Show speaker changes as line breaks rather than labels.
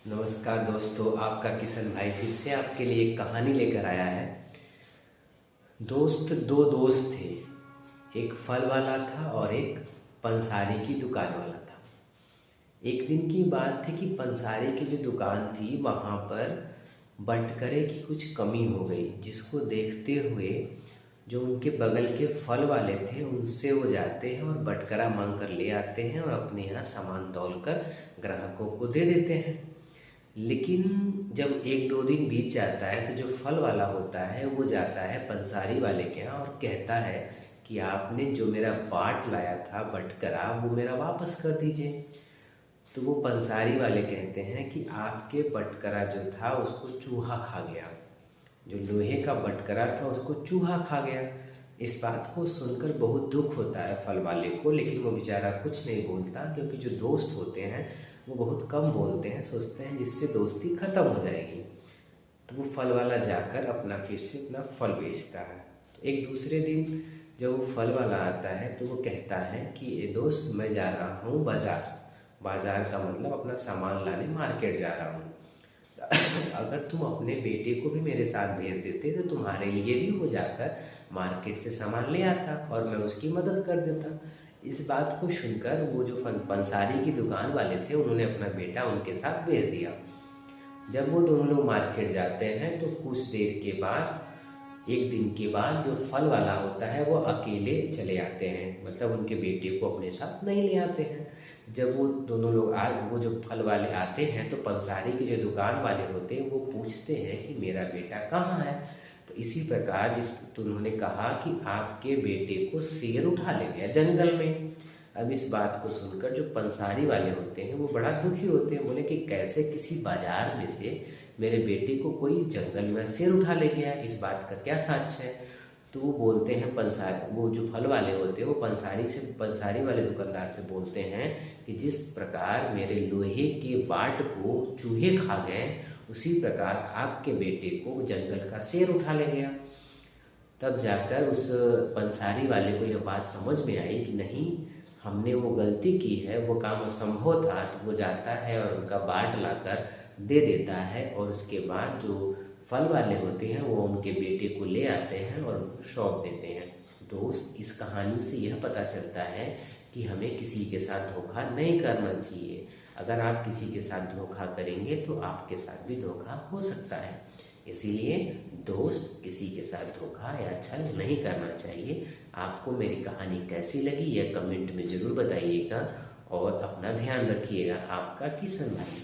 नमस्कार दोस्तों, आपका किशन भाई फिर से आपके लिए एक कहानी लेकर आया है। दो दोस्त थे। एक फल वाला था और एक पंसारी की दुकान वाला था। एक दिन की बात थी कि पंसारी की जो दुकान थी वहाँ पर बटखरे की कुछ कमी हो गई, जिसको देखते हुए जो उनके बगल के फल वाले थे उनसे वो जाते हैं और बटखरा मांग कर ले आते हैं और अपने यहाँ सामान तौल कर ग्राहकों को दे देते हैं। लेकिन जब एक दो दिन बीत जाता है तो जो फल वाला होता है वो जाता है पंसारी वाले के यहाँ और कहता है कि आपने जो मेरा बाट लाया था बटकरा वो मेरा वापस कर दीजिए। तो वो पंसारी वाले कहते हैं कि आपके बटकरा जो था उसको चूहा खा गया, जो लोहे का बटकरा था उसको चूहा खा गया। इस बात को सुनकर बहुत दुख होता है फल वाले को, लेकिन वो बेचारा कुछ नहीं बोलता, क्योंकि जो दोस्त होते हैं वो बहुत कम बोलते हैं, सोचते हैं जिससे दोस्ती ख़त्म हो जाएगी। तो वो फल वाला जाकर अपना फिर से अपना फल बेचता है। तो एक दूसरे दिन जब वो फल वाला आता है तो वो कहता है कि ये दोस्त, मैं जा रहा हूँ बाज़ार। बाज़ार का मतलब अपना सामान लाने मार्केट जा रहा हूँ। अगर तुम अपने बेटे को भी मेरे साथ भेज देते तो तुम्हारे लिए भी वो जाकर मार्केट से सामान ले आता और मैं उसकी मदद कर देता। इस बात को सुनकर वो जो पंसारी की दुकान वाले थे उन्होंने अपना बेटा उनके साथ भेज दिया। जब वो दोनों लोग मार्केट जाते हैं तो कुछ देर के बाद, एक दिन के बाद, जो फल वाला होता है वो अकेले चले आते हैं, मतलब उनके बेटे को अपने साथ नहीं ले आते हैं। जब वो दोनों लोग वो जो फल वाले आते हैं तो पंसारी के जो दुकान वाले होते हैं वो पूछते हैं कि मेरा बेटा कहाँ है। तो इसी प्रकार तो उन्होंने कहा कि आपके बेटे को शेर उठा ले गया जंगल में। अब इस बात को सुनकर जो पंसारी वाले होते हैं वो बड़ा दुखी होते हैं, बोले कि कैसे किसी बाजार में से मेरे बेटे को कोई जंगल में शेर उठा ले गया, इस बात का क्या सच है। तो वो बोलते हैं, वो जो फल वाले होते हैं वो पंसारी वाले दुकानदार से बोलते हैं कि जिस प्रकार मेरे लोहे के बाट को चूहे खा गए उसी प्रकार आपके बेटे को जंगल का शेर उठा ले गया। तब जाकर उस पंसारी वाले को यह बात समझ में आई कि नहीं, हमने वो गलती की है, वो काम असंभव था। तो वो जाता है और उनका बाट लाकर दे देता है और उसके बाद जो फल वाले होते हैं वो उनके बेटे को ले आते हैं और उनको सौंप देते हैं। दोस्त, इस कहानी से यह पता चलता है कि हमें किसी के साथ धोखा नहीं करना चाहिए। अगर आप किसी के साथ धोखा करेंगे तो आपके साथ भी धोखा हो सकता है। इसीलिए दोस्त, किसी के साथ धोखा या छल नहीं करना चाहिए। आपको मेरी कहानी कैसी लगी यह कमेंट में ज़रूर बताइएगा और अपना ध्यान रखिएगा। आपका किशन भाई।